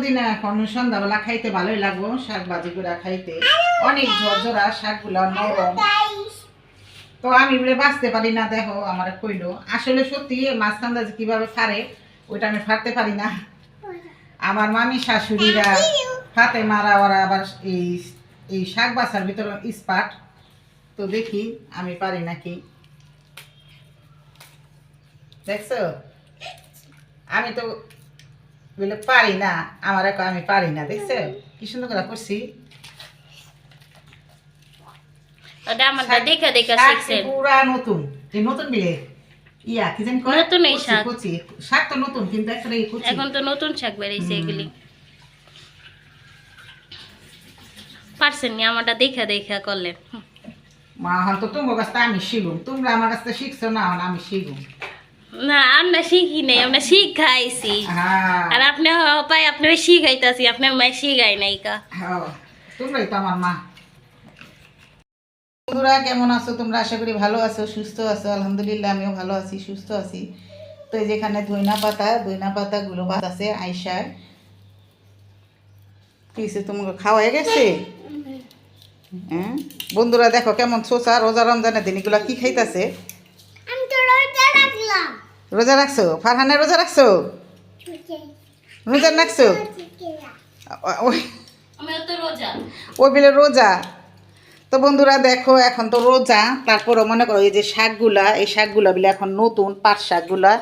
দিন এখন সন্ধ্যাবেলা খাইতে ভালোই লাগবো, শাক ভাজি করে খাইতে অনেক ঝরঝরা, শাকগুলা নরম। তো আমি বলে বাঁচতে পারি না, দেখো আমার কইলো আসলে সত্যি মাছ কান্দা যে কিভাবে ফারে ওইটা আমি ফারতে পারি না। আমার মামি শাশুড়িরা হাতে মারা, ওরা আবার এই এই শাক বাছার ভিতরে স্পার্ট। তো দেখি আমি পারি নাকি, দেখছো আমি তো বলে পারি না, আমার আমি পারি না, দেখছো কি সুন্দর করে করছি। পুরা নতুন, নতুন বিলে ইয়া কি জানি কয়, নতুন এই শাক, কচি শাক তো নতুন, কিন্তু একটা কচি, এখন তো নতুন শাক বেরিয়েছে এগুলি। পারছেন নি আমারটা দেখা দেখা করলেন। মা হন তো তোমার কাছে আমি শিখুম, তোমরা আমার কাছে শিখছো না, আমি শিখুম না। আমরা শিখি নাই, আমরা শিখাইছি। আর আপনি পাই আপনারা শিখাইতাছি, আপনার মা শিখাই নাই কা। তোমরাই তো আমার মা। বন্ধুরা কেমন আছো তোমরা? আশা করি ভালো আছো, সুস্থ আছো। আলহামদুলিল্লাহ আমিও ভালো আছি, সুস্থ আছি। তো এই যেখানে ধইনা পাতাগুলো আছে আইসায় কিছু তোমাকে খাওয়াই গেছে। হ্যাঁ বন্ধুরা দেখো কেমন সোসা, রোজা রমজানের দিন এগুলা কি খাইতেছে। রোজা রাখছো? ফারহানা রোজা রাখছো? রোজা রাখছো? ওই বিলে রোজা। তো বন্ধুরা দেখো এখন তো রোজা, তারপরও মনে করো এই যে শাকগুলা, এই শাকগুলা বিলে এখন নতুন পাট শাকগুলা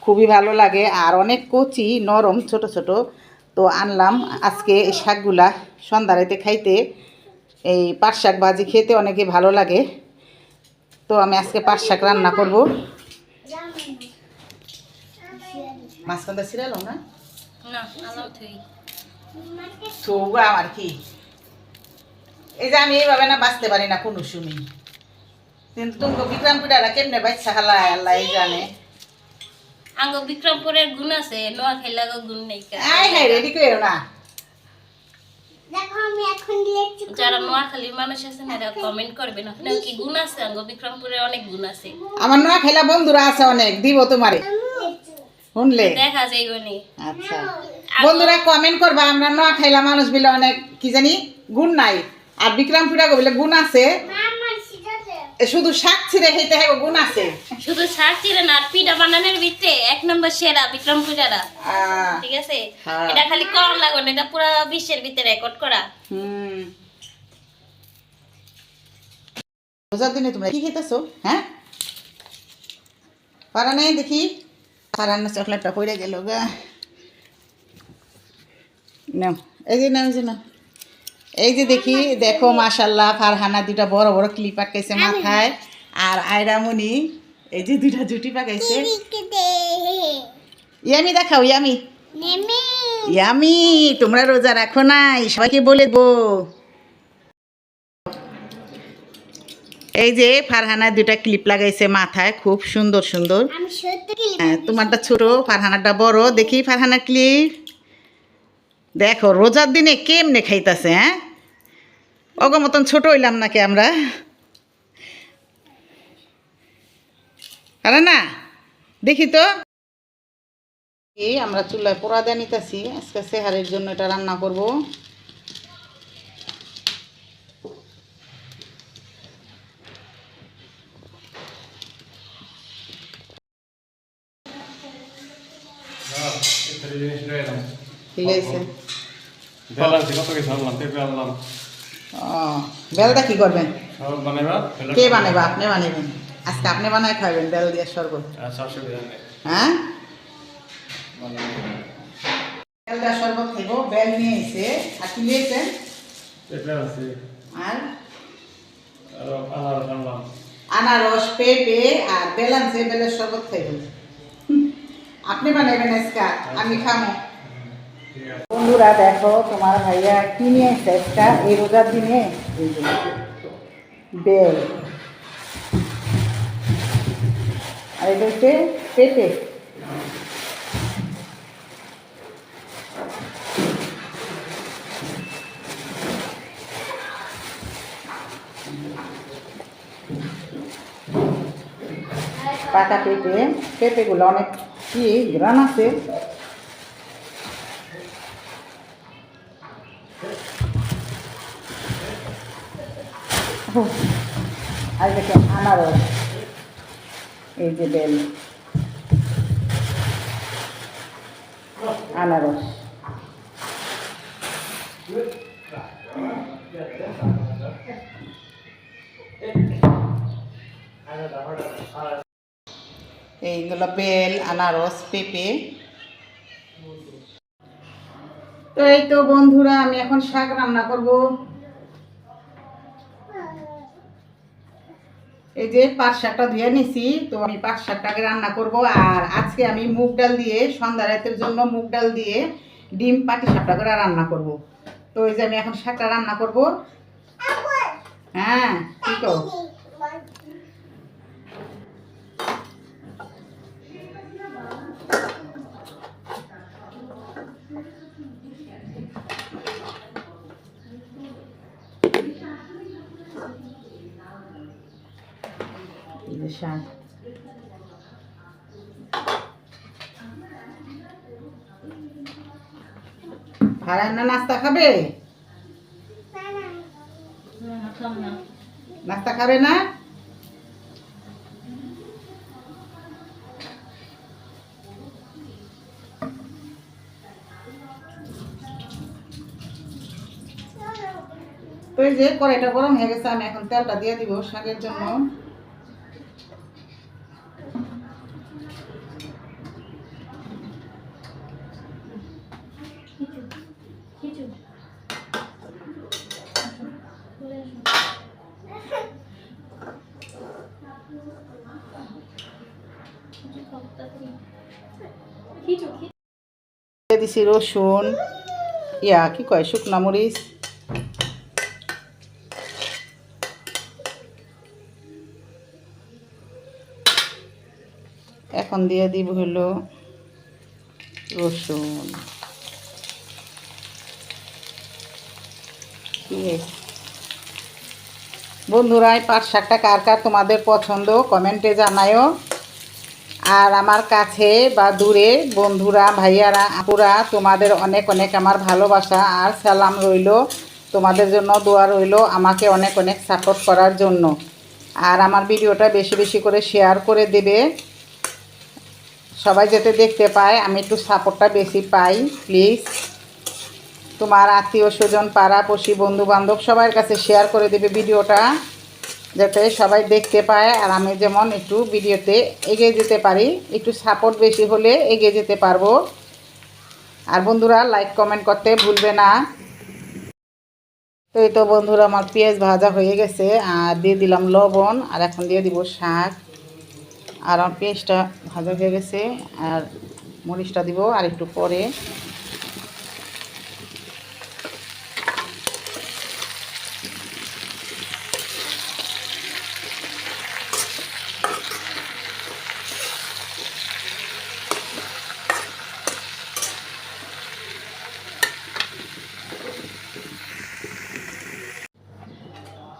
খুবই ভালো লাগে আর অনেক কচি নরম ছোট ছোট। তো আনলাম আজকে এই শাকগুলা সন্ধ্যারাতে খাইতে, এই পাট শাক ভাজি খেতে অনেকে ভালো লাগে। তো আমি আজকে পাট শাক রান্না করব। মাঝখানটা ছিড়াল না তো আমার কি, এই যে আমি এইভাবে না বাঁচতে পারি না কোনো সময়, কিন্তু তুমি বিক্রমপুরা কেমনে বাচ্চা হালায় আল্লাহ জানে। আঙ্গ বিক্রমপুরের গুণ আছে, নোয়াখালী লাগো গুণ নেই। রেডি করো না। যারা নোয়াখালীর মানুষ আছে না এরা কমেন্ট করবেন আপনার কি গুণ আছে। আঙ্গ বিক্রমপুরে অনেক গুণ আছে। আমার নোয়াখালী বন্ধুরা আছে অনেক, দিব তোমারে শুনলে দেখা যায় গনি। আচ্ছা বন্ধুরা কমেন্ট করবা, আমরা নোয়াখালী মানুষ বলে অনেক কি জানি গুণ নাই, আর বিক্রমপুরা বলে গুণ আছে। শুধু শাক ছিঁড়ে খেতে হবে গুণ আছে, শুধু শাক ছিঁড়ে না, পিঠা বানানোর ভিতরে এক নম্বর সেরা বিক্রমপুরারা। ঠিক আছে, এটা খালি কর লাগো না, এটা পুরো বিশ্বের ভিতরে রেকর্ড করা। রোজার দিনে তোমরা কি খেতেছো? হ্যাঁ পারা নেই দেখি, পারার না চকলেটটা পড়ে গেল গা। নাও এই যে নাও, যে না এই যে দেখি, দেখো মাশাল্লাহ ফারহানা দুটা বড় বড় ক্লিপ পাকাইছে মাথায়, আর আয়রামণি এই যে দুইটা জুটি পাকাইছে। ইয়ামি দেখাও, ইয়ামি ইয়ামি তোমরা রোজা রাখো নাই, সবাইকে বলে দেবো। এই যে ফারহানা দুটা ক্লিপ লাগাইছে মাথায়, খুব সুন্দর সুন্দর। তোমারটা ছোট, ফারহানাটা বড়। দেখি ফারহানা ক্লিপ দেখো, রোজার দিনে কেমনে খাইতেছে। হ্যাঁ অগ মতন ছোট হইলাম নাকি আমরা? আরে না দেখি তো, এই আমরা চুলায় পোড়া দিয়ে নিতেছি আজকে সেহারের জন্য, এটা রান্না করব। বেলটা কি করবেন? কে বানাইবা? আপনি বানাইবেন আজকে, আপনি বানাই খাইবেন বেল দিয়ে শরবত। হ্যাঁ বেল দিয়ে শরবত খাইব। বেল নিয়ে এসে আর কি নিয়েছেন? আর আনারস, পেঁপে আর বেল আনছে, বেলের শরবত খাইব। আপনি বানাইবেন আজকে, আমি খামো। বন্ধুরা দেখো তোমার ভাইয়া কি নিয়ে এসে একটা এই রোজার দিনে, বেল আর এটা হচ্ছে পেঁপে। পাকা পেঁপে, পেঁপেগুলো অনেক কি গ্রান আছে। আর দেখে আনারস, এই যে বেল আনারস। এইগুলো বেল, আনারস, পেঁপে। তো এই তো বন্ধুরা, আমি এখন শাক রান্না করব। এই যে পাট শাকটা ধুয়ে নিছি, তো আমি পাট শাকটাকে রান্না করব। আর আজকে আমি মুগ ডাল দিয়ে, সন্ধ্যা রাতের জন্য মুগ ডাল দিয়ে ডিম পাটি সাপটা করে রান্না করব। তো এই যে আমি এখন শাকটা রান্না করব। হ্যাঁ ঠিক তো। শাক ভাড়া না নাস্তা খাবে? নাস্তা খাবে না? তো এই যে কড়াইটা গরম হয়ে গেছে, আমি এখন তেলটা দিয়ে দিব শাকের জন্য। দিয়ে দিছি রসুন, কি কয়, শুকনা মরিচ, এখন দিয়ে দিব হলো রসুন। বন্ধুরা, এই পাট শাকটা কার কার তোমাদের পছন্দ কমেন্টে জানায়ও। আর আমার কাছে বা দূরে বন্ধুরা, ভাইয়ারা, আপুরা, তোমাদের অনেক অনেক আমার ভালোবাসা আর সালাম রইল। তোমাদের জন্য দোয়া রইল আমাকে অনেক অনেক সাপোর্ট করার জন্য। আর আমার ভিডিওটা বেশি বেশি করে শেয়ার করে দেবে, সবাই যাতে দেখতে পায়, আমি একটু সাপোর্টটা বেশি পাই। প্লিজ তোমার আত্মীয় স্বজন, পাড়াপড়শি, বন্ধুবান্ধব সবার কাছে শেয়ার করে দেবে ভিডিওটা, যাতে সবাই দেখতে পায়। আর আমি যেমন একটু ভিডিওতে এগিয়ে যেতে পারি, একটু সাপোর্ট বেশি হলে এগিয়ে যেতে পারবো। আর বন্ধুরা, লাইক কমেন্ট করতে ভুলবে না। তো এই তো বন্ধুরা, আমার পেঁয়াজ ভাজা হয়ে গেছে, আর দিয়ে দিলাম লবণ। আর এখন দিয়ে দিব শাক। আর আমার পেঁয়াজটা ভাজা হয়ে গেছে, আর মরিচটা দিব আর একটু পরে।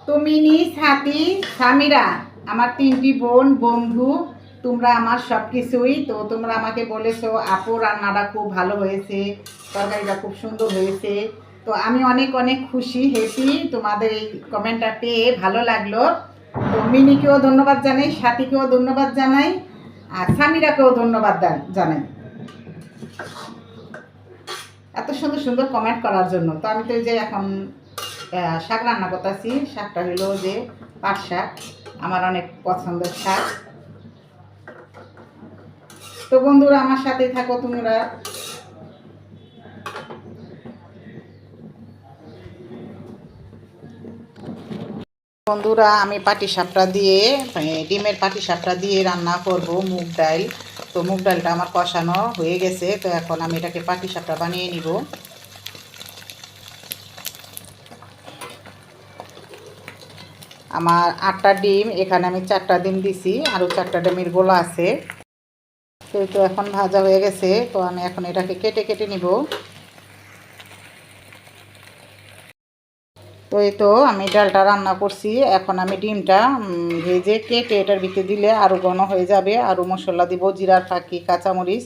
তো মিনি, সাথী, সামিরা, আমার 3টি বোন বন্ধু, তোমরা আমার সব কিছুই। তো তোমরা আমাকে বলেছো আপু রান্নাটা খুব ভালো হয়েছে, তরকারিটা খুব সুন্দর হয়েছে। তো আমি অনেক অনেক খুশি, হ্যাপি তোমাদের এই কমেন্টটা পেয়ে, ভালো লাগলো। তো মিনিকেও ধন্যবাদ জানাই, সাথীকেও ধন্যবাদ জানাই, আর সামিরাকেও ধন্যবাদ জানাই এত সুন্দর সুন্দর কমেন্ট করার জন্য। তো আমি তো এই যে এখন শাক রান্না করতেছি। শাকটা হলো যে পাট শাক, আমার অনেক পছন্দের শাক। তো বন্ধুরা, আমার সাথে থাকো তোমরা। বন্ধুরা, আমি পাটিসাপটা দিয়ে, ডিমের পাটিসাপটা দিয়ে রান্না করব মুগ ডাল। তো মুগ ডালটা আমার কষানো হয়ে গেছে, তো এখন আমি এটাকে পাটিসাপটা বানিয়ে নিব। আমার 8টা ডিম, এখানে আমি 4টা ডিম দিছি, আরও 4টা ডিমের গোলা আছে। তো এখন ভাজা হয়ে গেছে, তো আমি এখন এটাকে কেটে কেটে নিব। তো এই তো আমি ডালটা রান্না করছি, এখন আমি ডিমটা ভেজে কেটে এটার ভিতরে দিলে আরও ঘন হয়ে যাবে। আরও মশলা দিব, জিরার ফাঁকি, কাঁচামরিচ।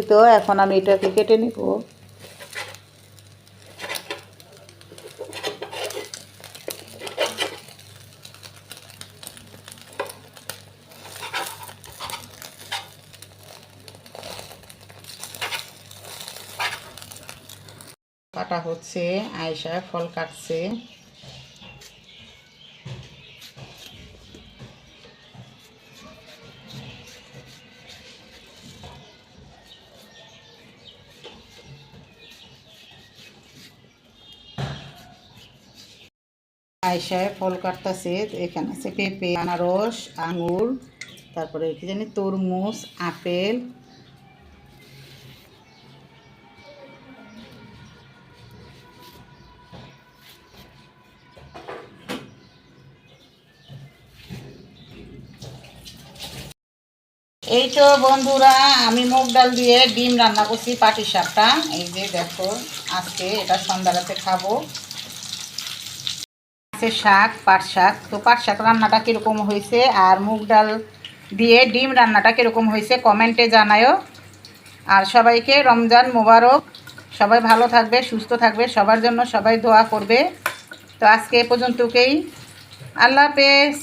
তো এখন আমি এটাকে কেটে নিব। কাটা হচ্ছে, আয়েশা ফল কাটছে। আয়েশায় ফল কাটতেছে। এখানে আছে পেঁপে, আনারস, আঙুর, তারপরে কি জানি তরমুজ, আপেল। এই তো বন্ধুরা, আমি মুগ ডাল দিয়ে ডিম রান্না করছি, পাটি শাকটা। এই যে দেখো, আজকে এটা সন্ধ্যারাতে খাবো। আছে শাক, পাট শাক। তো পাট শাক রান্নাটা কীরকম হয়েছে আর মুগ ডাল দিয়ে ডিম রান্নাটা কীরকম হয়েছে কমেন্টে জানায়ও। আর সবাইকে রমজান মোবারক। সবাই ভালো থাকবে, সুস্থ থাকবে, সবার জন্য সবাই দোয়া করবে। তো আজকে এ পর্যন্তকেই। আল্লাহ হাফেজ।